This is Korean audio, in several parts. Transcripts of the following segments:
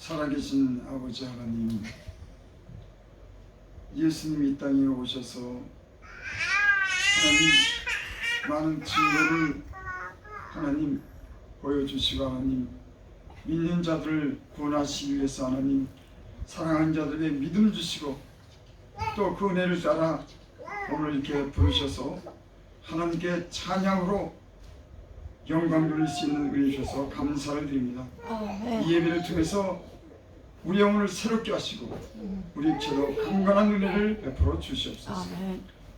살아계신 아버지 하나님, 예수님이 이 땅에 오셔서 하나님 많은 증거를 하나님 보여주시고 하나님 믿는 자들을 구원하시기 위해서 하나님 사랑하는 자들에게 믿음을 주시고 또 그 은혜를 따라 오늘 이렇게 부르셔서 하나님께 찬양으로 영광 돌릴 수 있는 은혜 주셔서 감사를 드립니다. 이 예배를 통해서 우리 영혼을 새롭게 하시고 우리 육체도 강건한 은혜를 베풀어 주시옵소서.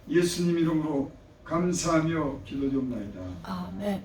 예수님 이름으로 감사하며 기도드립니다. 아멘.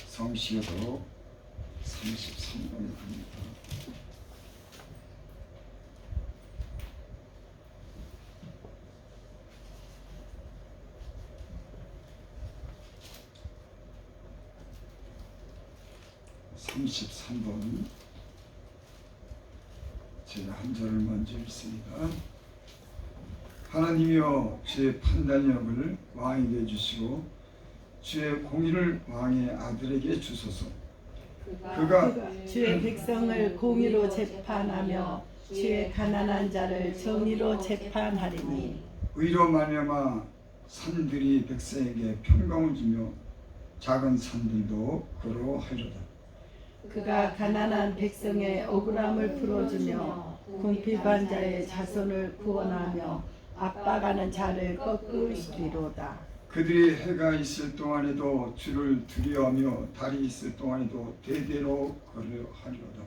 성시여도 33번을 합니다. 제가 한 절을 먼저 읽습니다. 하나님이여 주의 판단력을 왕에게 해주시고 주의 공의를 왕의 아들에게 주소서. 그가 주의 백성을 공의로 재판하며 주의 가난한 자를 정의로 재판하리니 의로 말미암아 산들이 백성에게 평강을 주며 작은 산들도 그로 하리로다. 그가 가난한 백성의 억울함을 풀어주며 궁핍한 자의 자손을 구원하며 압박하는 자를 꺾으시리로다. 그들이 해가 있을 동안에도 주를 두려워하며 달이 있을 동안에도 대대로 그를 하리로다.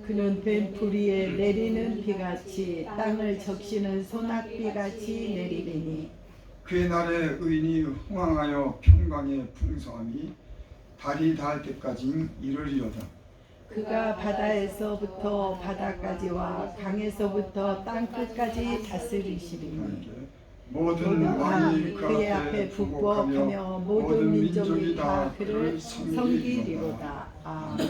그는 뱀풀 위에 내리는 비같이 땅을 적시는 소낙비같이 내리리니 그의 날에 의인이 흥황하여 평강의 풍성함이 달이 닿을 때까지 이르리로다. 그가 바다에서부터 바다까지와 강에서부터 땅끝까지 다스리시리니 모든 왕이 그 앞에 부끄하며 모든 민족이 다 그를 섬기리로다. 아멘.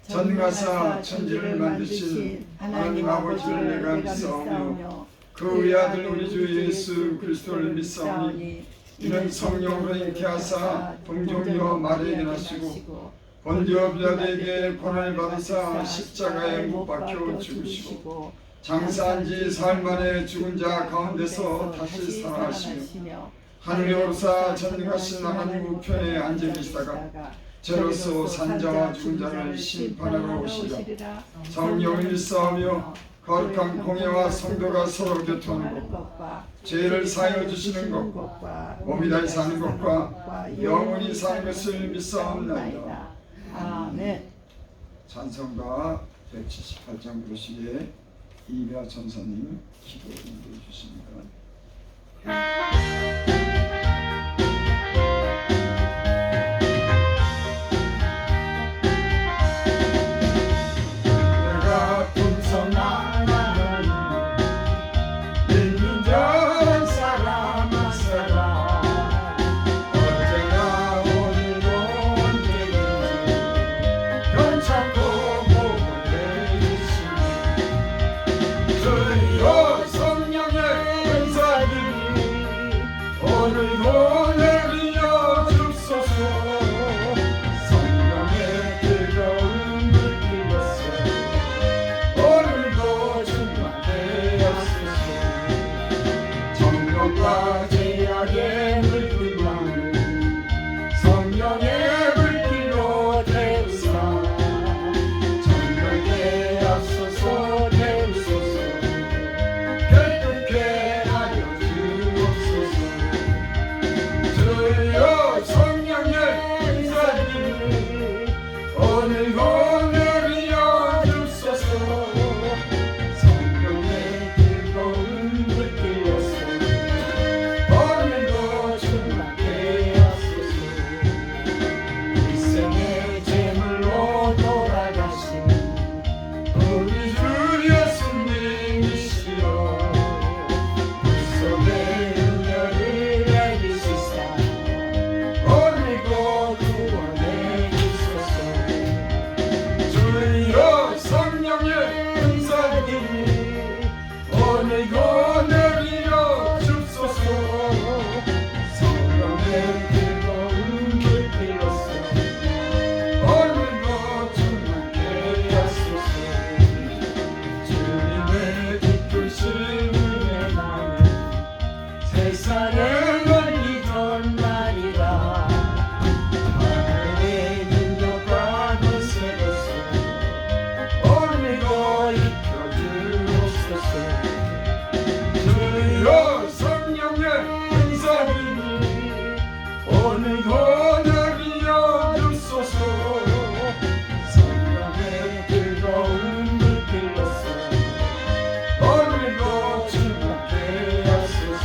전가사 천지를 만드신 하나님 아버지를 내가 믿사오며 그 외아들 우리 주 예수 그리스도를 믿사오니 이는 성령으로 잉태하사 동정녀 마리아에게 나시고 본디오 빌라도에게 고난을 받으사 십자가에 못 박혀 죽으시고 장사한 지 사흘 만에 죽은 자 가운데서 다시 살아나시며 하늘에 오르사 전능하신 하나님 우편에 앉아 계시다가 저로서 산자와 죽은 자를 심판하러 오시리라. 성령을 일사하며 거룩한 공예와 성도가 서로 교통하는 것, 죄를 사하여 주시는 것과 몸이 다시 사는 것과 영원히 사는 것을 믿사옵나이다. 아멘. 찬송가 178장 부르시기에 이배아 전사님 기도 인도해 주십니다. 내가 풍성한 믿는 자 사람 한 사람 언제나 오늘도 언제든지 괜찮고 복을 내주시니 주여 성령의 은사들이 오늘도 내리여 주소서. 성령의 뜨거운 물길로서 오늘도 충만되었소서. 정욕과 죄악의 물길만을 성령의 물길로 태우사. 정결케 하소서 태우소서. 결국게 하여 주옵소서. 주여 성령의 은사들이 오늘도 내리여 주소서. 성령의 뜨거운 물길로서 오늘도 충만케 하소서. 일생의 제물로 돌아가신 우리 주 예수님이시여 속의 은혜를 내리시사 오늘도 구원해 주소서. 주여 성령의 은사들이 오늘도 내리여 주소서. 성령의 뜨거운 물길로서 오늘도 충만케 하소서. 주님의 기쁘신 은혜만은 세상에 널리 전하리라. 하늘의 능력과 권세로서 오늘도 입혀 주옵소서. 주여 성령의 은사들이 오늘도 내리여 주소서. 성령의 뜨거운 물길로서 오늘도 충만케 하소서.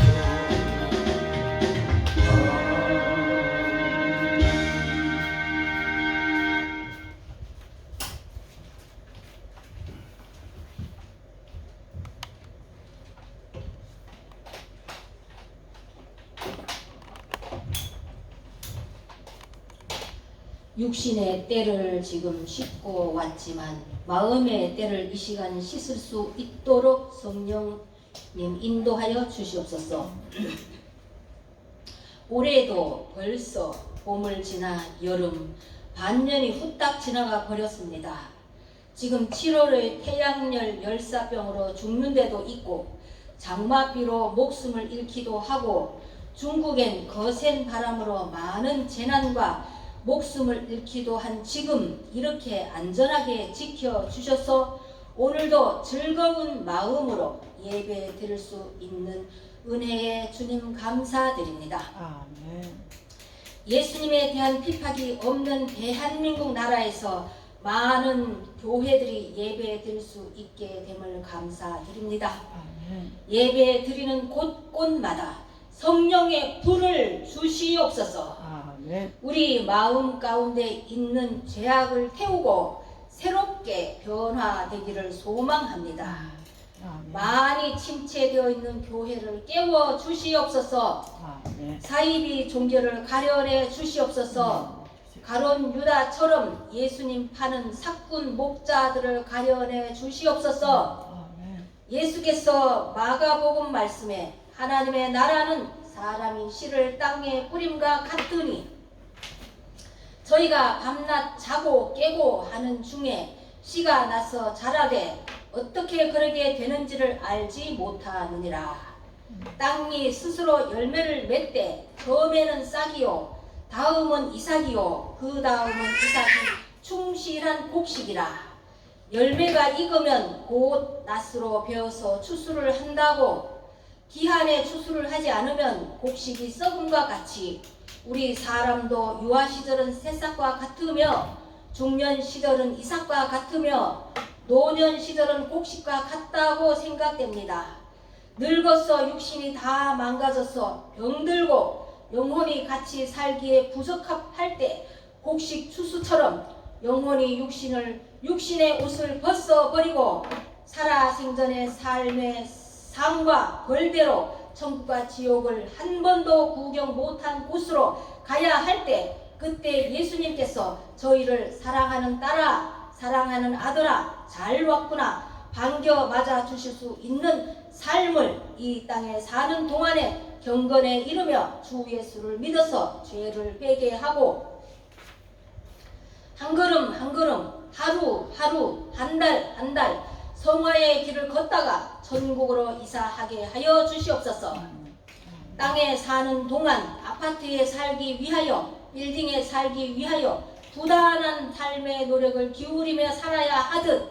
육신의 때를 지금 씻고 왔지만 마음의 때를 이 시간 씻을 수 있도록 성령님 인도하여 주시옵소서. 올해도 벌써 봄을 지나 여름 반년이 후딱 지나가 버렸습니다. 지금 7월의 태양열 열사병으로 죽는 데도 있고 장마비로 목숨을 잃기도 하고 중국엔 거센 바람으로 많은 재난과 목숨을 잃기도 한 지금 이렇게 안전하게 지켜주셔서 오늘도 즐거운 마음으로 예배 드릴 수 있는 은혜에 주님 감사드립니다. 아멘. 예수님에 대한 핍박이 없는 대한민국 나라에서 많은 교회들이 예배 드릴 수 있게 됨을 감사드립니다. 아멘. 예배 드리는 곳곳마다 성령의 불을 주시옵소서. 아멘. 우리 마음 가운데 있는 죄악을 태우고 새롭게 변화되기를 소망합니다. 아멘. 많이 침체되어 있는 교회를 깨워 주시옵소서. 아멘. 사이비 종교를 가려내 주시옵소서. 가론 유다처럼 예수님 파는 사꾼 목자들을 가려내 주시옵소서. 아멘. 예수께서 마가복음 말씀에 하나님의 나라는 사람이 씨를 땅에 뿌림과 같으니 저희가 밤낮 자고 깨고 하는 중에 씨가 나서 자라되 어떻게 그러게 되는지를 알지 못하느니라. 땅이 스스로 열매를 맺되 처음에는 싹이요 다음은 이삭이요 그 다음은 이삭이 충실한 곡식이라. 열매가 익으면 곧 낫으로 베어서 추수를 한다고. 기한에 추수를 하지 않으면 곡식이 썩음과 같이 우리 사람도 유아 시절은 새싹과 같으며 중년 시절은 이삭과 같으며 노년 시절은 곡식과 같다고 생각됩니다. 늙어서 육신이 다 망가져서 병들고 영혼이 같이 살기에 부적합할 때 곡식 추수처럼 영혼이 육신의 옷을 벗어버리고 살아생전의 삶의 상과 벌대로 천국과 지옥을 한 번도 구경 못한 곳으로 가야 할 때 그때 예수님께서 저희를 사랑하는 딸아 사랑하는 아들아 잘 왔구나 반겨 맞아 주실 수 있는 삶을 이 땅에 사는 동안에 경건에 이르며 주 예수를 믿어서 죄를 회개하고 한 걸음 한 걸음 하루 하루 한 달 한 달 성화의 길을 걷다가 천국으로 이사하게 하여 주시옵소서. 땅에 사는 동안 아파트에 살기 위하여 빌딩에 살기 위하여 부단한 삶의 노력을 기울이며 살아야 하듯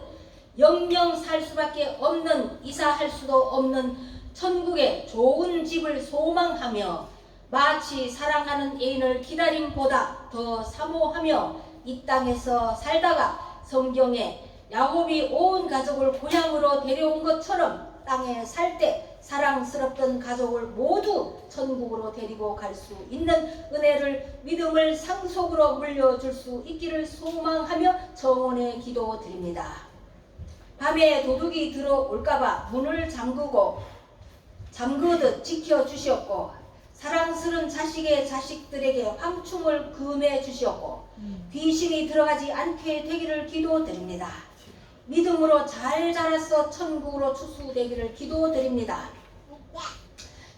영영 살 수밖에 없는 이사할 수도 없는 천국의 좋은 집을 소망하며 마치 사랑하는 애인을 기다림보다 더 사모하며 이 땅에서 살다가 성경에 야곱이 온 가족을 고향으로 데려온 것처럼 땅에 살 때 사랑스럽던 가족을 모두 천국으로 데리고 갈 수 있는 은혜를 믿음을 상속으로 물려줄 수 있기를 소망하며 정원에 기도드립니다. 밤에 도둑이 들어올까봐 문을 잠그듯 지켜주시었고 사랑스러운 자식들에게 황충을 금해 주시었고 귀신이 들어가지 않게 되기를 기도드립니다. 믿음으로 잘 자라서 천국으로 추수되기를 기도드립니다.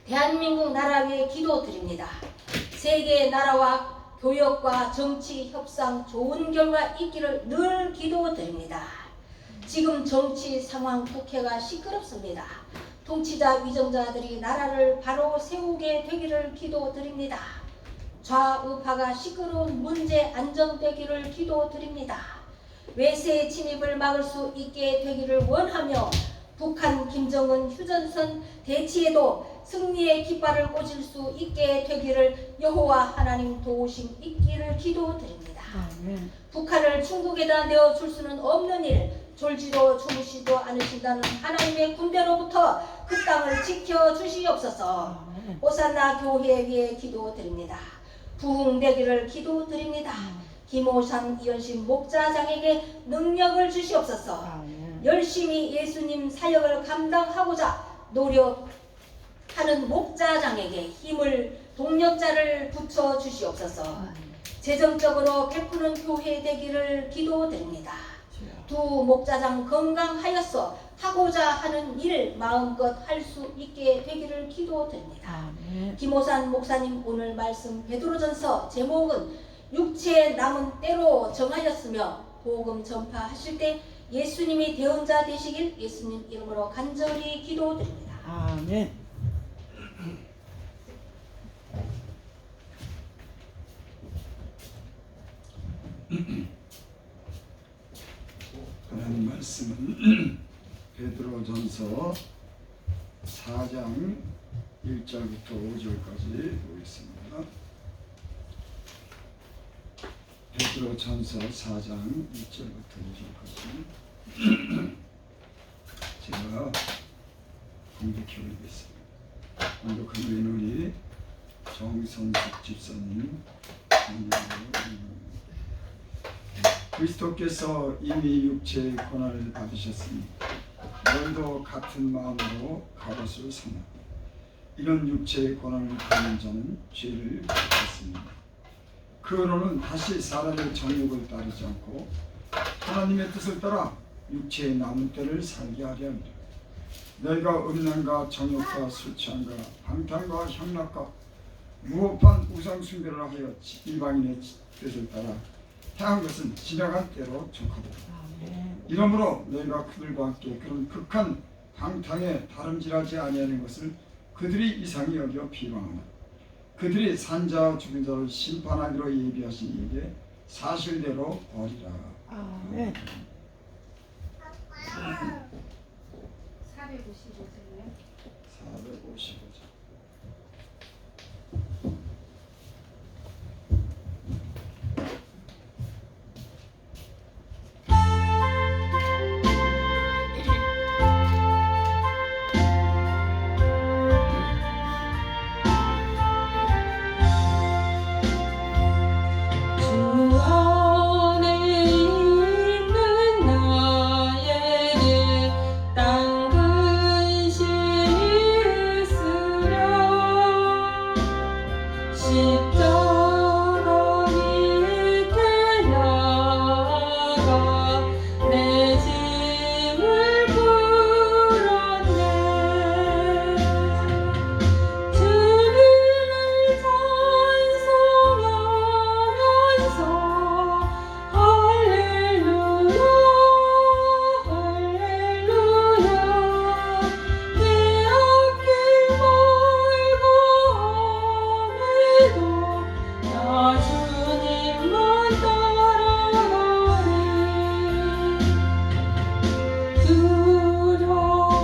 대한민국 나라 위에 기도드립니다. 세계 나라와 교역과 정치 협상 좋은 결과 있기를 늘 기도드립니다. 지금 정치 상황 국회가 시끄럽습니다. 통치자 위정자들이 나라를 바로 세우게 되기를 기도드립니다. 좌우파가 시끄러운 문제 안정되기를 기도드립니다. 외세 침입을 막을 수 있게 되기를 원하며 북한 김정은 휴전선 대치에도 승리의 깃발을 꽂을 수 있게 되기를 여호와 하나님 도우심 있기를 기도드립니다. 아멘. 북한을 중국에다 내어줄 수는 없는 일 졸지도 주무시도 않으신다는 하나님의 군대로부터 그 땅을 지켜주시옵소서. 호산나 교회 위에 기도드립니다. 부흥되기를 기도드립니다. 김호상 이현신 목자장에게 능력을 주시옵소서. 열심히 예수님 사역을 감당하고자 노력하는 목자장에게 힘을 동력자를 붙여 주시옵소서. 재정적으로 베푸는 교회 되기를 기도드립니다. 두 목자장 건강하여서 하고자 하는 일 마음껏 할 수 있게 되기를 기도드립니다. 김호산 목사님 오늘 말씀 베드로전서 제목은 육체에 남은 때로 정하였으며 복음 전파하실 때 예수님이 대언자 되시길 예수님 이름으로 간절히 기도드립니다. 아멘. 하나님 말씀은 베드로전서 4장 1절부터 5절까지 보겠습니다. 베드로전서 4장 1절부터 5절까지 제가 공독해 올리겠습니다. 공독하는 우리 정선숙 집사님 그리스도께서 이미 육체의 고난을 받으셨으니 너희도 같은 마음으로 갑옷을 삼아 이런 육체의 고난을 받는 자는 죄를 받았습니다. 그로는 다시 사람의 정욕을 따르지 않고 하나님의 뜻을 따라 육체의 남은 때를 살게 하려 합니다. 너희가 음란과 정욕과 술 취함과 방탕과 향락과 무법한 우상 숭배를 하여 이방인의 뜻을 따라 행한 것은 지나간 때로 족하도다. 이러므로 너희가 그들과 함께 그런 극한 방탕에 다름질하지 아니하는 것을 그들이 이상히 여겨 비방하나 그들이 산자 죽은 자를 심판하기로 예비하신 이에게 사실대로 버리라. 아멘. 455절이요. 455절. 주 안에 있는 나에게 땅 근심이 있으랴 십자가 밑에 나가 내 짐을 풀었네 주님을 찬송하면서 할렐루야 할렐루야 내 앞길 멀고 험해도 나 주님만 따라가리 두려움이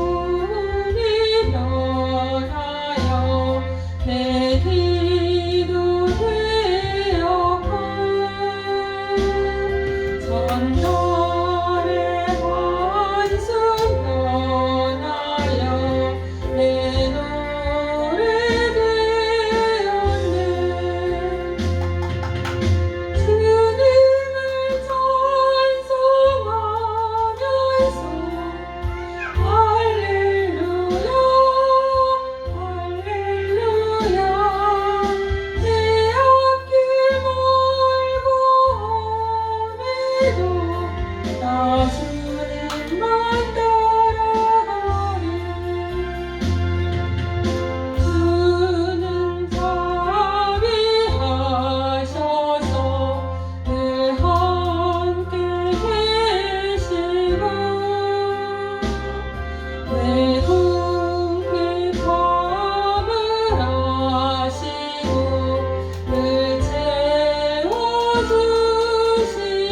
변하여 내 기도 되었고 전날의 환승 변하여 내 노래 되었네 주님을 찬송하면서 할렐루야 할렐루야 내 앞길 멀고 험해도 나 주님만 따라가리 주는 자비하셔서 늘 함께 계시고 내 궁핍함을 아시고 늘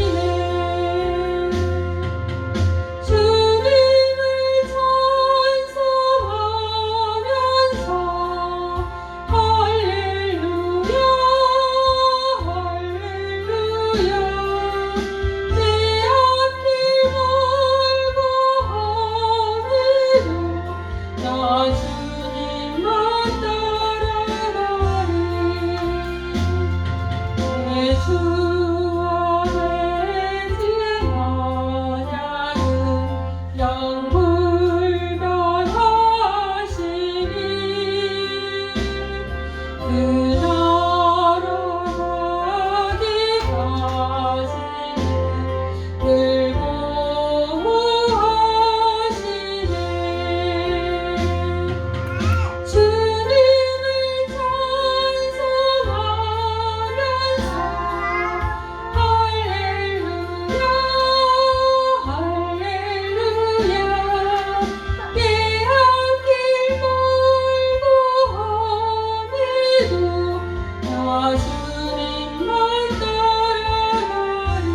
채워주시네 주님을 찬송하면서 할렐루야 할렐루야 내 앞길 멀고 험해도 나 주님만 따라가리 내 주와 되지 마냐는 영불변하시니 그 나라 가기까지는 늘 보호하시네 주님을 찬송하면서 할렐루야 할렐루야 내 앞길 멀고 험해도 나 주님만 따라가리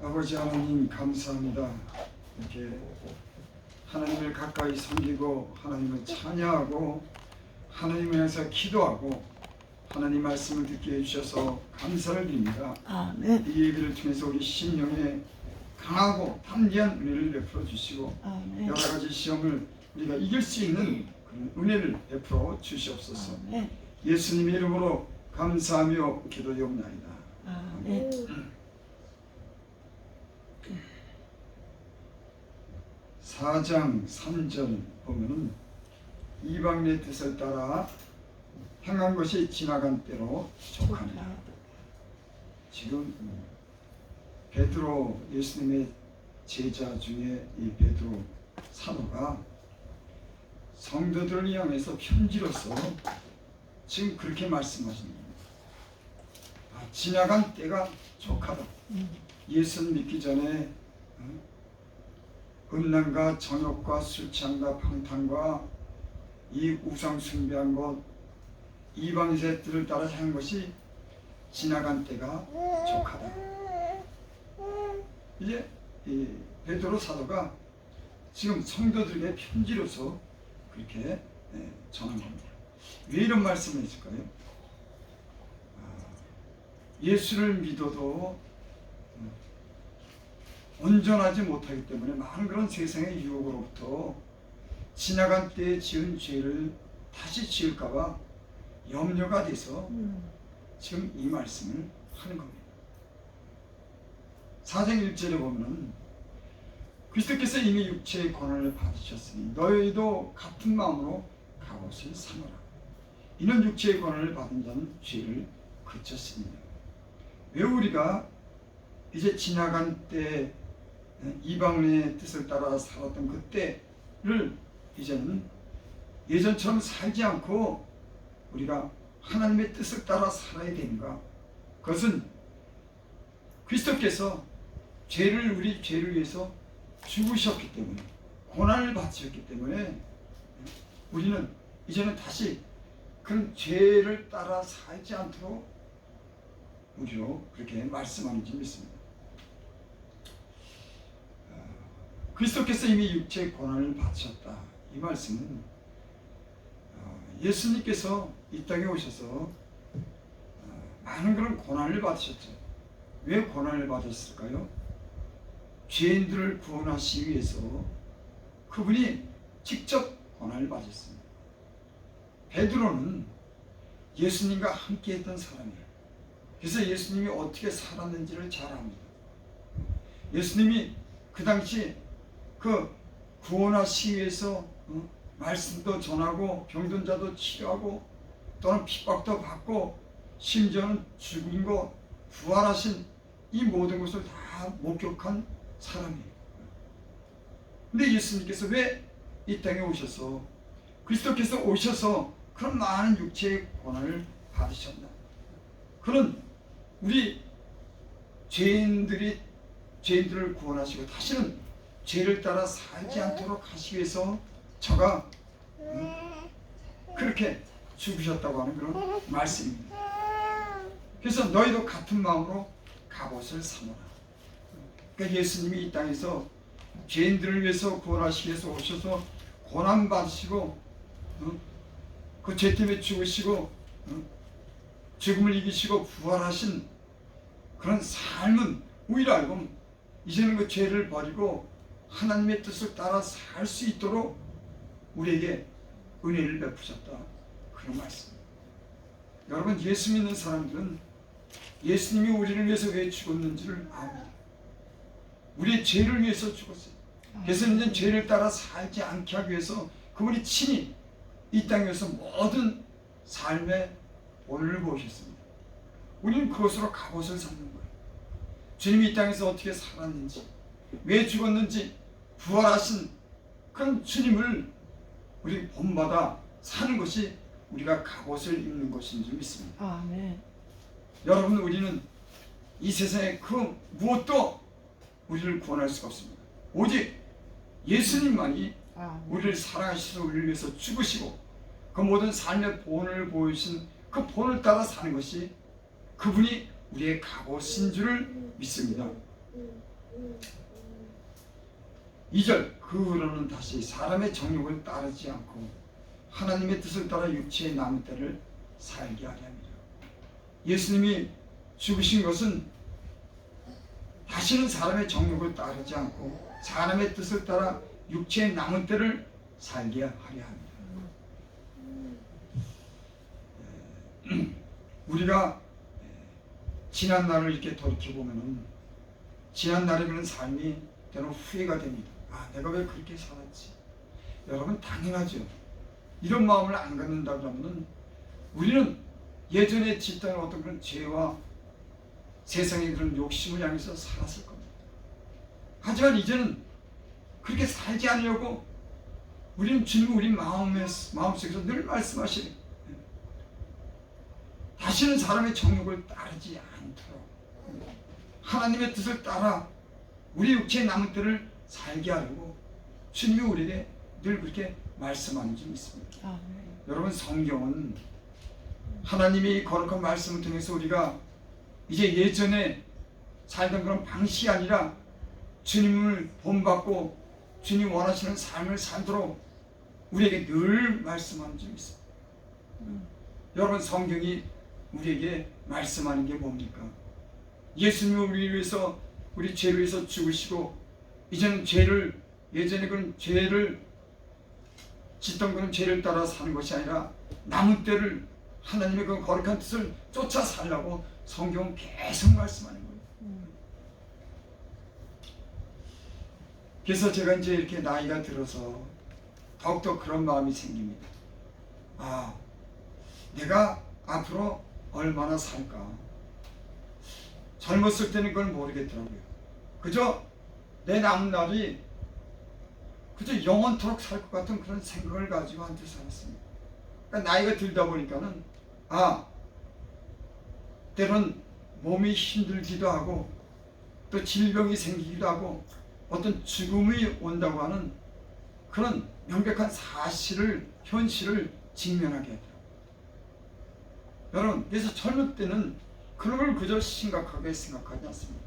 아버지 하나님 감사합니다. 이렇게 하나님을 가까이 섬기고 하나님을 찬양하고 하나님을 향해서 기도하고 하나님 말씀을 듣게 해주셔서 감사를 드립니다. 아멘. 이 예배를 통해서 우리 심령에 강하고 담대한 은혜를 베풀어 주시고 아멘. 여러 가지 시험을 우리가 이길 수 있는 그런 은혜를 베풀어 주시옵소서. 아멘. 예수님의 이름으로 감사하며 기도드리옵나이다. 아멘. 4장 3절 보면은 이방인의 뜻을 따라 행한 것이 지나간 때로 족하니라. 지금 베드로 예수님의 제자 중에 이 베드로 사도가 성도들을 향해서 편지로서 지금 그렇게 말씀하시는 겁니다. 지나간 때가 족하다. 예수를 믿기 전에 음란과 정욕과 술 취함과 방탕과 이 우상 숭배한 것, 이방의 뜻을 따라 사는 것이 지나간 때가 족하다. 이제 이 베드로 사도가 지금 성도들에게 편지로서 그렇게 전한 겁니다. 왜 이런 말씀을 했을까요? 예수를 믿어도 온전하지 못하기 때문에 많은 그런 세상의 유혹으로부터 지나간 때에 지은 죄를 다시 지을까봐 염려가 돼서 지금 이 말씀을 하는 겁니다. 4장 1절에 보면 그리스도께서 이미 육체의 고난을 받으셨으니 너희도 같은 마음으로 갑옷을 삼으라. 이는 육체의 고난을 받은 자는 죄를 그쳤습니다. 왜 우리가 이제 지나간 때 이방인의 뜻을 따라 살았던 그때를 이제는 예전처럼 살지 않고 우리가 하나님의 뜻을 따라 살아야 되는가? 그것은 그리스도께서 우리 죄를 위해서 죽으셨기 때문에, 고난을 받으셨기 때문에 우리는 이제는 다시 그런 죄를 따라 살지 않도록 우리로 그렇게 말씀하는지 믿습니다. 그리스도께서 이미 육체의 고난을 받으셨다. 이 말씀은 예수님께서 이 땅에 오셔서 많은 그런 고난을 받으셨죠. 왜 고난을 받으셨을까요? 죄인들을 구원하시기 위해서 그분이 직접 고난을 받으셨습니다. 베드로는 예수님과 함께 했던 사람이에요. 그래서 예수님이 어떻게 살았는지를 잘 압니다. 예수님이 그 당시 그 구원하시기 위해서 말씀도 전하고 병든 자도 치료하고 또는 핍박도 받고 심지어는 죽은 것 부활하신 이 모든 것을 다 목격한 사람이에요. 근데 예수님께서 왜 이 땅에 오셔서 그리스도께서 오셔서 그런 많은 육체의 고난을 받으셨나? 그런 우리 죄인들을 구원하시고 다시는 죄를 따라 살지 않도록 하시기 위해서 저가 그렇게 죽으셨다고 하는 그런 말씀입니다. 그래서 너희도 같은 마음으로 갑옷을 삼아라. 그러니까 예수님이 이 땅에서 죄인들을 위해서 구원하시기 위해서 오셔서 고난 받으시고 그 죄 때문에 죽으시고 죽음을 이기시고 부활하신 그런 삶은 오히려 알고 이제는 그 죄를 버리고 하나님의 뜻을 따라 살 수 있도록 우리에게 은혜를 베푸셨다. 그런 말씀. 여러분, 예수 믿는 사람들은 예수님이 우리를 위해서 왜 죽었는지를 압니다. 우리의 죄를 위해서 죽었어요. 그래서 이제 죄를 따라 살지 않게 하기 위해서 그분이 친히 이 땅에서 모든 삶의 본을 보셨습니다. 우리는 그것으로 갑옷을 삼는 거예요. 주님이 이 땅에서 어떻게 살았는지, 왜 죽었는지, 부활하신 그런 주님을 우리 본받아 사는 것이 우리가 갑옷을 입는 것인 줄 믿습니다. 아멘. 여러분, 우리는 이 세상에 그 무엇도 우리를 구원할 수가 없습니다. 오직 예수님만이 우리를 사랑하셔서 우리를 위해서 죽으시고 그 모든 삶의 본을 보이신 그 본을 따라 사는 것이 그분이 우리의 갑옷인 줄을 믿습니다. 2절, 그 후로는 다시 사람의 정욕을 따르지 않고 하나님의 뜻을 따라 육체의 남은 때를 살게 하려 합니다. 예수님이 죽으신 것은 다시는 사람의 정욕을 따르지 않고 사람의 뜻을 따라 육체의 남은 때를 살게 하려 합니다. 우리가 지난 날을 이렇게 돌이켜보면 지난 날에 그런 삶이 때로는 후회가 됩니다. 내가 왜 그렇게 살았지? 여러분, 당연하죠. 이런 마음을 안 갖는다 그러면 우리는 예전에 짓던 어떤 그런 죄와 세상의 그런 욕심을 향해서 살았을 겁니다. 하지만 이제는 그렇게 살지 않으려고 우리는 주님 우리 마음속에서 늘 말씀하시는, 다시는 사람의 정욕을 따르지 않도록 하나님의 뜻을 따라 우리 육체의 남은 때를 살게 하려고 주님이 우리에게 늘 그렇게 말씀하는 줄 믿습니다. 아멘. 여러분, 성경은 하나님이 거룩한 말씀을 통해서 우리가 이제 예전에 살던 그런 방식이 아니라 주님을 본받고 주님 원하시는 삶을 살도록 우리에게 늘 말씀하는 줄 믿습니다. 여러분, 성경이 우리에게 말씀하는 게 뭡니까? 예수님이 우리 위해서, 우리 죄를 위해서 죽으시고 이제는 예전에 그런 죄를 짓던 그런 죄를 따라 사는 것이 아니라 남은 때를 하나님의 그 거룩한 뜻을 쫓아 살라고 성경은 계속 말씀하는 거예요. 그래서 제가 이제 이렇게 나이가 들어서 더욱더 그런 마음이 생깁니다. 아, 내가 앞으로 얼마나 살까? 젊었을 때는 그걸 모르겠더라고요. 그저 내 남은 날이 그저 영원토록 살 것 같은 그런 생각을 가지고 한때 살았습니다. 그러니까 나이가 들다 보니까는 때론 몸이 힘들기도 하고 또 질병이 생기기도 하고 어떤 죽음이 온다고 하는 그런 명백한 현실을 직면하게 하더라고요. 여러분, 그래서 젊을 때는 그런 걸 그저 심각하게 생각하지 않습니다.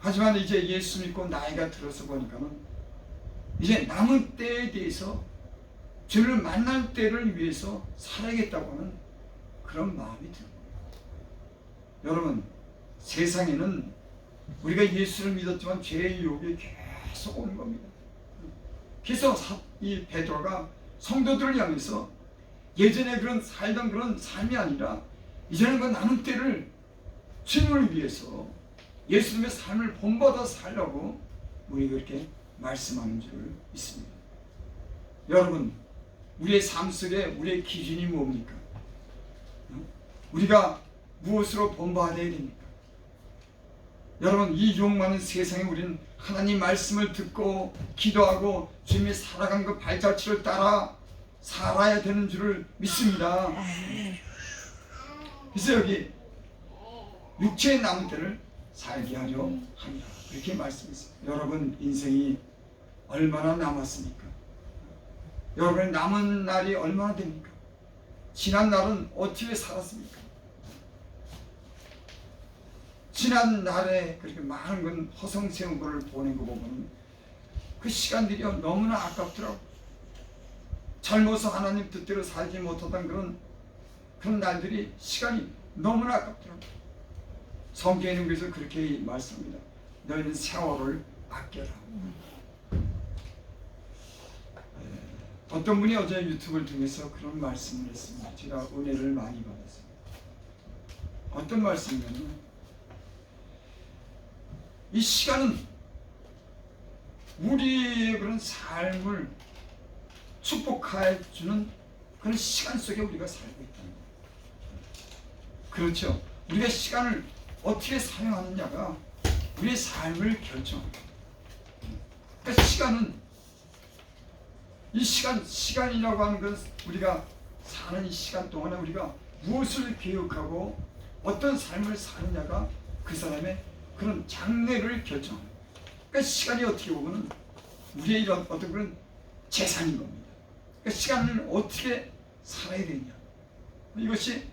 하지만 이제 예수 믿고 나이가 들어서 보니까는 이제 남은 때에 대해서 주를 만날 때를 위해서 살아야겠다고 하는 그런 마음이 듭니다. 여러분, 세상에는 우리가 예수를 믿었지만 죄의 유혹이 계속 오는 겁니다. 그래서 이 베드로가 성도들을 향해서 예전에 살던 그런 삶이 아니라 이제는 그 남은 때를 주님을 위해서 예수님의 삶을 본받아 살려고 우리가 이렇게 말씀하는 줄 믿습니다. 여러분, 우리의 삶 속에 우리의 기준이 뭡니까? 우리가 무엇으로 본받아야 됩니까? 여러분, 이 유혹 많은 세상에 우리는 하나님 말씀을 듣고 기도하고 주님이 살아간 그 발자취를 따라 살아야 되는 줄을 믿습니다. 그래서 여기 육체의 남은 때를 살게 하려 합니다. 이렇게 말씀했어요. 여러분, 인생이 얼마나 남았습니까? 여러분의 남은 날이 얼마나 됩니까? 지난 날은 어떻게 살았습니까? 지난 날에 그렇게 많은 건 허송세운 것을 보낸 거 보면 그 시간들이 너무나 아깝더라고요. 젊어서 하나님 뜻대로 살지 못하던 그런 날들이 시간이 너무나 아깝더라고요. 성경에는 그래서 그렇게 말씀합니다. 너희는 세월을 아껴라. 어떤 분이 어제 유튜브를 통해서 그런 말씀을 했습니다. 제가 은혜를 많이 받았어요. 어떤 말씀이냐면, 이 시간은 우리의 그런 삶을 축복해 주는 그런 시간 속에 우리가 살고 있다는 거예요. 그렇죠. 우리가 시간을 어떻게 사용하느냐가 우리의 삶을 결정합니다. 그러니까 시간이라고 하는 건 우리가 사는 이 시간 동안에 우리가 무엇을 계획하고 어떤 삶을 사느냐가 그 사람의 그런 장래를 결정합니다. 그러니까 시간이 어떻게 보면 우리의 이런 어떤 그런 재산인 겁니다. 그러니까 시간을 어떻게 살아야 되냐, 이것이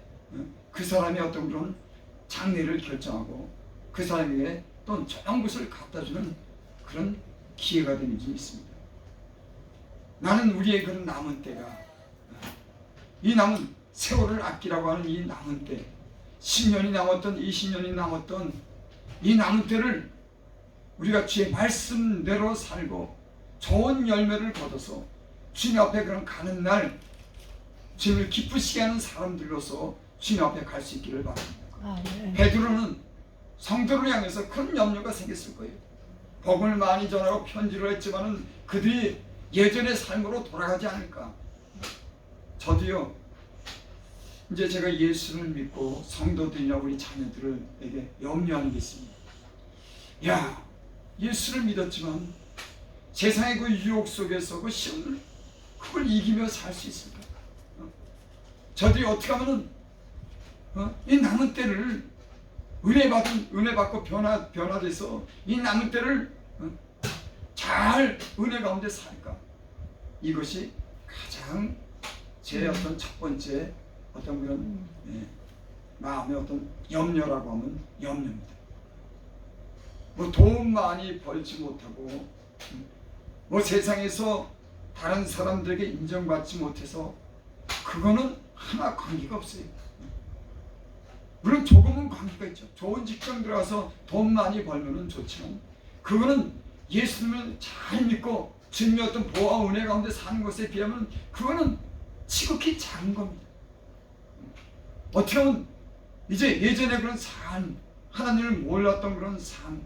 그 사람의 어떤 그런 장래를 결정하고 그 사람에게 또 좋은 것을 갖다주는 그런 기회가 되는지 믿습니다. 나는 우리의 그런 남은 때가, 이 남은 세월을 아끼라고 하는 이 남은 때, 10년이 남았던 20년이 남았던 이 남은 때를 우리가 주의 말씀대로 살고 좋은 열매를 거둬서 주님 앞에 그런 가는 날 주님을 기쁘시게 하는 사람들로서 주님 앞에 갈 수 있기를 바랍니다. 베드로는 성도를 향해서 큰 염려가 생겼을 거예요. 복음을 많이 전하고 편지를 했지만은 그들이 예전의 삶으로 돌아가지 않을까. 저도요, 이제 제가 예수를 믿고 성도들이나 우리 자녀들에게 염려하는 게 있습니다. 야, 예수를 믿었지만 세상의 그 유혹 속에서 그 시험을 그걸 이기며 살 수 있을까? 저들이 어떻게 하면 이 남은 때를 은혜 받고 변화돼서 이 남은 때를 잘 은혜 가운데 살까? 이것이 가장 제 어떤 첫 번째 어떤 그런 마음의 어떤 염려라고 하면 염려입니다. 뭐 돈 많이 벌지 못하고 뭐 세상에서 다른 사람들에게 인정받지 못해서 그거는 하나 관계가 없어요. 물론 조금은 관계가 있죠. 좋은 직장 들어가서 돈 많이 벌면은 좋지만 그거는 예수님을 잘 믿고 주님의 어떤 보호와 은혜 가운데 사는 것에 비하면 그거는 지극히 작은 겁니다. 어떻게 보면 이제 예전에 그런 삶, 하나님을 몰랐던 그런 삶,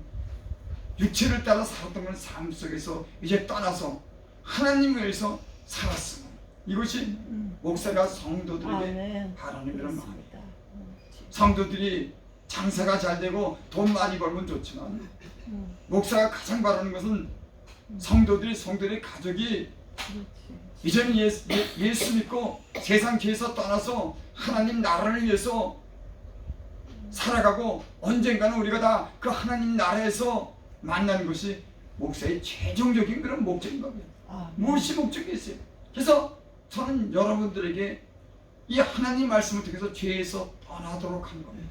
육체를 따라 살았던 그런 삶 속에서 이제 떠나서 하나님을 위해서 살았으면 이것이 목사가 성도들에게 바라는 그런 마음입니다. 성도들이 장사가 잘 되고 돈 많이 벌면 좋지만 목사가 가장 바라는 것은 성도들의 가족이 이제는 예수 믿고 세상 죄에서 떠나서 하나님 나라를 위해서 살아가고 언젠가는 우리가 다 그 하나님 나라에서 만나는 것이 목사의 최종적인 그런 목적인 겁니다. 무엇이 목적이 있어요? 그래서 저는 여러분들에게 이 하나님 말씀을 통해서 죄에서 떠나도록 하는 겁니다.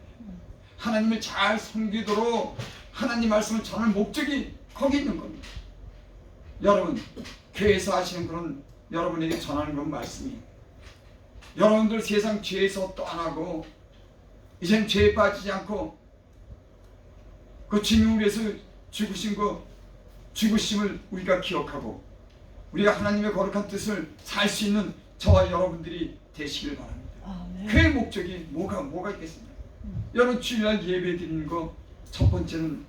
하나님을 잘 섬기도록 하나님 말씀을 전할 목적이 거기 있는 겁니다. 여러분 교회에서 하시는 그런 여러분에게 전하는 그런 말씀이 여러분들 세상 죄에서 떠나고 이젠 죄에 빠지지 않고 그 주님을 위해서 죽으신 그 죽으심을 우리가 기억하고 우리가 하나님의 거룩한 뜻을 살 수 있는 저와 여러분들이 되시길 바랍니다. 그 목적이 뭐가 있겠습니까? 여러분 주일날 예배 드리는 거 첫 번째는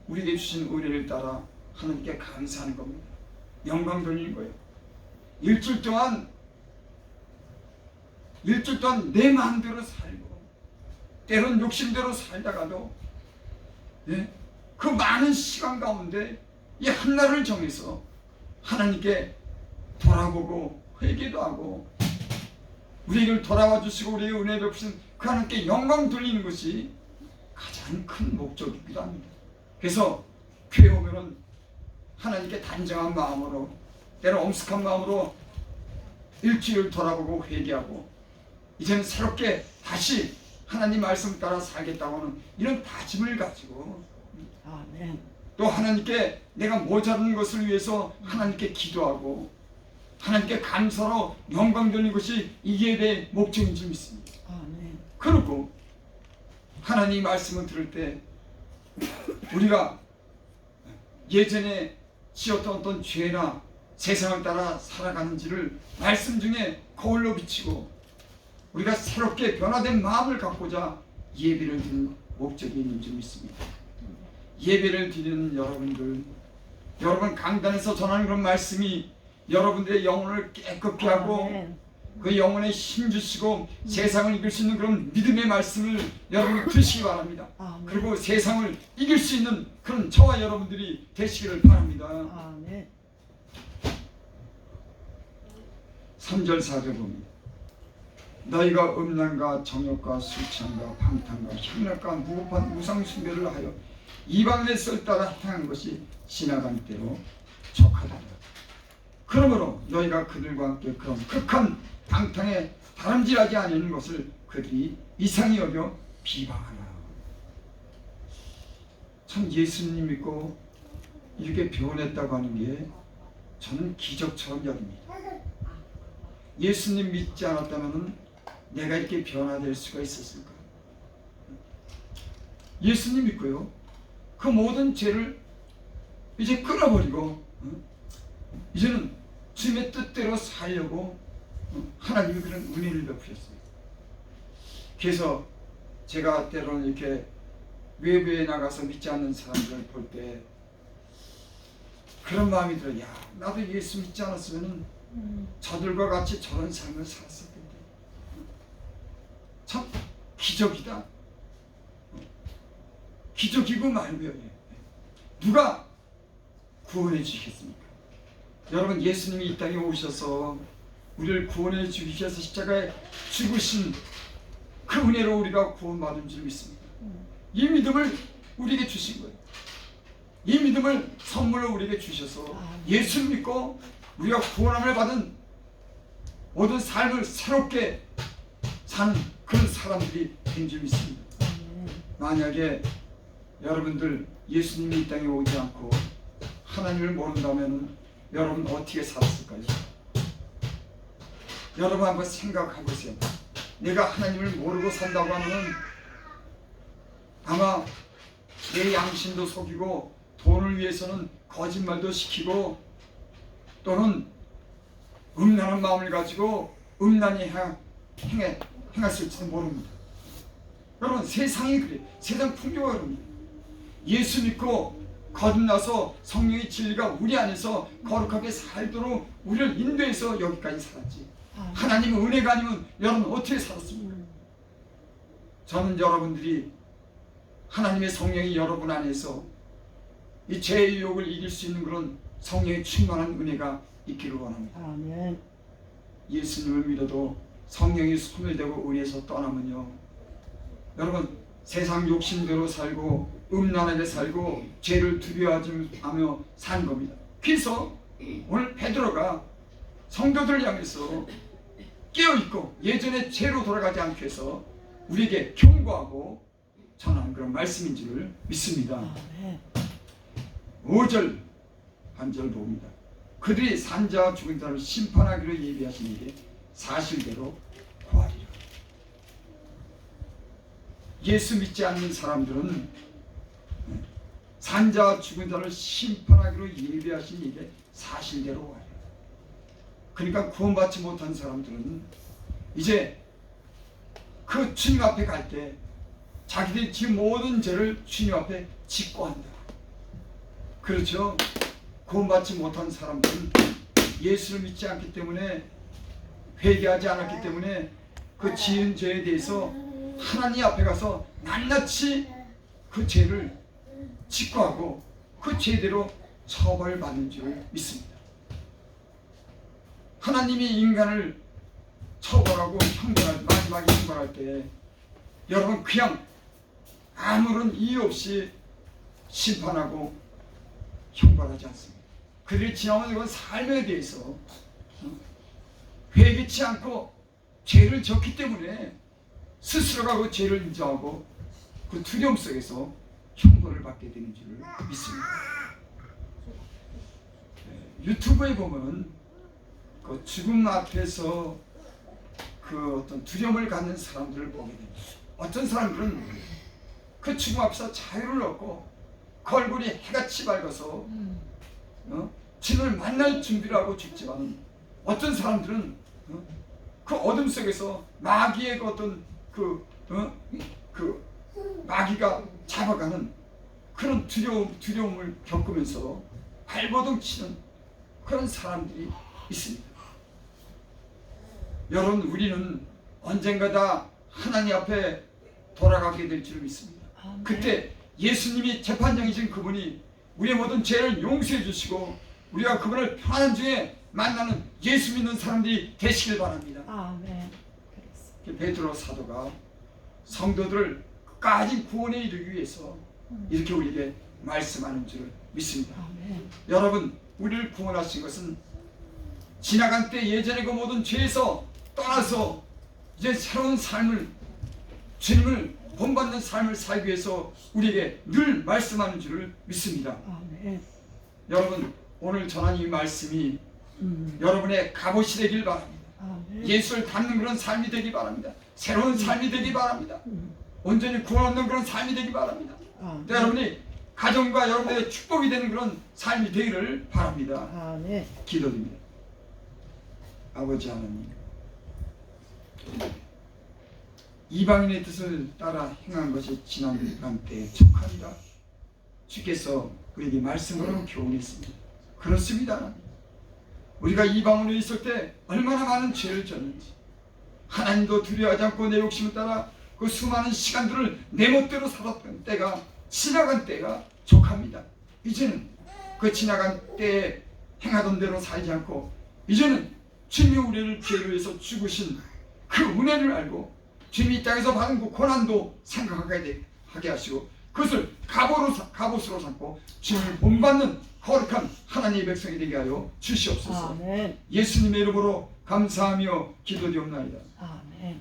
우리에게 주신 은혜를 따라 하나님께 감사하는 겁니다. 영광 돌리는 거예요. 일주일 동안 내 마음대로 살고 때론 욕심대로 살다가도 그 많은 시간 가운데 이 한날을 정해서 하나님께 돌아보고 회개도 하고 우리를 돌아와 주시고 우리의 은혜 베푸신 그 하나님께 영광 돌리는 것이 가장 큰 목적이기도 합니다. 그래서 교회 오면은 하나님께 단정한 마음으로 때로 엄숙한 마음으로 일주일 돌아보고 회개하고 이제는 새롭게 다시 하나님 말씀 따라 살겠다고 하는 이런 다짐을 가지고 또 하나님께 내가 모자란 것을 위해서 하나님께 기도하고 하나님께 감사로 영광 돌리는 것이 이 예배의 목적인 줄 믿습니다. 그리고 하나님 말씀을 들을 때 우리가 예전에 지었던 어떤 죄나 세상을 따라 살아가는지를 말씀 중에 거울로 비치고 우리가 새롭게 변화된 마음을 갖고자 예배를 드리는 목적이 있는 줄 믿습니다. 예배를 드리는 여러분 강단에서 전하는 그런 말씀이 여러분들의 영혼을 깨끗게 하고 그 영혼에 힘 주시고 세상을 이길 수 있는 그런 믿음의 말씀을 여러분이 들으시기 바랍니다. 그리고 세상을 이길 수 있는 그런 저와 여러분들이 되시기를 바랍니다. 3절 4절 봅니다. 너희가 음란과 정욕과 술취함과 방탕과 향락과 무법한 우상숭배를 하여 이방인의 썰 따라 행한 것이 지나간 때로 족하다. 그러므로 너희가 그들과 함께 그런 극한 방탕에 다름질하지 않는 것을 그들이 이상히 여겨 비방하라. 참 예수님 믿고 이렇게 변했다고 하는 게 저는 기적처럼 여깁니다. 예수님 믿지 않았다면 내가 이렇게 변화될 수가 있었을까? 예수님 믿고요 그 모든 죄를 이제 끊어버리고 이제는 주님의 뜻대로 살려고 하나님이 그런 은혜를 베푸셨습니다. 그래서 제가 때로는 이렇게 외부에 나가서 믿지 않는 사람들을 볼 때 그런 마음이 들어요. 야, 나도 예수 믿지 않았으면 저들과 같이 저런 삶을 살았을 텐데 참 기적이다. 기적이고 말고요. 누가 구원해 주시겠습니까? 여러분 예수님이 이 땅에 오셔서 우리를 구원해 주기 위해서 십자가에 죽으신 그 은혜로 우리가 구원받은 줄 믿습니다. 이 믿음을 우리에게 주신 거예요. 이 믿음을 선물로 우리에게 주셔서 예수 믿고 우리가 구원함을 받은 모든 삶을 새롭게 사는 그런 사람들이 된 줄 믿습니다. 만약에 여러분들 예수님이 이 땅에 오지 않고 하나님을 모른다면 여러분 어떻게 살았을까요? 여러분 한번 생각해 보세요. 내가 하나님을 모르고 산다고 하면 아마 내 양심도 속이고 돈을 위해서는 거짓말도 시키고 또는 음란한 마음을 가지고 음란히 행했을지도 모릅니다. 여러분 세상이 그래. 세상 풍조가 그럽니다. 예수 믿고 거듭나서 성령의 진리가 우리 안에서 거룩하게 살도록 우리를 인도해서 여기까지 살았지. 하나님의 은혜가 아니면 여러분 어떻게 살았습니까? 저는 여러분들이 하나님의 성령이 여러분 안에서 이 죄의 유혹을 이길 수 있는 그런 성령의 충만한 은혜가 있기를 원합니다. 아멘. 예수님을 믿어도 성령이 손을 대고 은혜에서 떠나면요, 여러분 세상 욕심대로 살고 음란하게 살고 죄를 두려워하며 산 겁니다. 그래서 오늘 베드로가 성도들을 향해서 깨어있고 예전의 죄로 돌아가지 않게 해서 우리에게 경고하고 전하는 그런 말씀인 줄 믿습니다. 아멘. 5절 한절 봅니다. 그들이 산자와 죽은 자를 심판하기로 예비하신 일에 사실대로 구하리라. 예수 믿지 않는 사람들은 산자와 죽은 자를 심판하기로 예비하신 일에 사실대로 구하리라. 그러니까 구원받지 못한 사람들은 이제 그 주님 앞에 갈 때 자기들이 지은 모든 죄를 주님 앞에 짓고 한다. 그렇죠? 구원받지 못한 사람들은 예수를 믿지 않기 때문에, 회개하지 않았기 때문에 그 지은 죄에 대해서 하나님 앞에 가서 낱낱이 그 죄를 직구하고 그 죄대로 처벌받는 줄 믿습니다. 하나님이 인간을 처벌하고 마지막에 형벌할 때 여러분 그냥 아무런 이유 없이 심판하고 형벌하지 않습니다. 그들이 지나온 이런 삶에 대해서 회개치 않고 죄를 졌기 때문에 스스로가 그 죄를 인정하고 그 두려움 속에서 형벌을 받게 되는 줄 믿습니다. 유튜브에 보면 그 죽음 앞에서 그 어떤 두려움을 갖는 사람들을 보게 됩니다. 어떤 사람들은 그 죽음 앞에서 자유를 얻고 그 얼굴이 해같이 밝아서 주님을 만날 준비를 하고 죽지만, 어떤 사람들은 그 어둠 속에서 마귀의 어떤 그 마귀가 잡아가는 그런 두려움을 겪으면서 발버둥 치는 그런 사람들이 있습니다. 여러분, 우리는 언젠가 다 하나님 앞에 돌아가게 될 줄 믿습니다. 그때 예수님이 재판장이신 그분이 우리의 모든 죄를 용서해 주시고 우리가 그분을 편안 중에 만나는 예수 믿는 사람들이 되시길 바랍니다. 아멘. 베드로 사도가 성도들을 끝까지 구원에 이르기 위해서 이렇게 우리에게 말씀하는 줄 믿습니다. 아멘. 여러분, 우리를 구원하신 것은 지나간 때 예전의 그 모든 죄에서 떠나서 이제 새로운 삶을, 주님을 본받는 삶을 살기 위해서 우리에게 늘 말씀하는 줄을 믿습니다. 아멘. 여러분, 오늘 전한 이 말씀이 여러분의 갑옷이 되길 바랍니다. 아멘. 예수를 닮는 그런 삶이 되기 바랍니다. 새로운 삶이 되기 바랍니다. 온전히 구원 얻는 그런 삶이 되기 바랍니다. 아멘. 여러분이 가정과 여러분의 축복이 되는 그런 삶이 되기를 바랍니다. 아멘. 기도드립니다. 아버지 하나님, 이방인의 뜻을 따라 행한 것이 지난 때에 촉합니다. 주께서 우리에게 말씀으로 교훈했습니다. 그렇습니다. 우리가 이방으로 있을 때 얼마나 많은 죄를 졌는지, 하나님도 두려워하지 않고 내 욕심을 따라 그 수많은 시간들을 내 멋대로 살았던 때가, 지나간 때가 족합니다. 이제는 그 지나간 때에 행하던 대로 살지 않고 이제는 주님이 우리를 죄를 위해서 죽으신 그 은혜를 알고 주님이 이 땅에서 받은 그 고난도 생각하게 하게 하시고 그것을 갑옷으로 삼고 주님을 본받는 거룩한 하나님의 백성이 되게 하여 주시옵소서. 아멘. 예수님의 이름으로 감사하며 기도드리옵나이다. 아멘.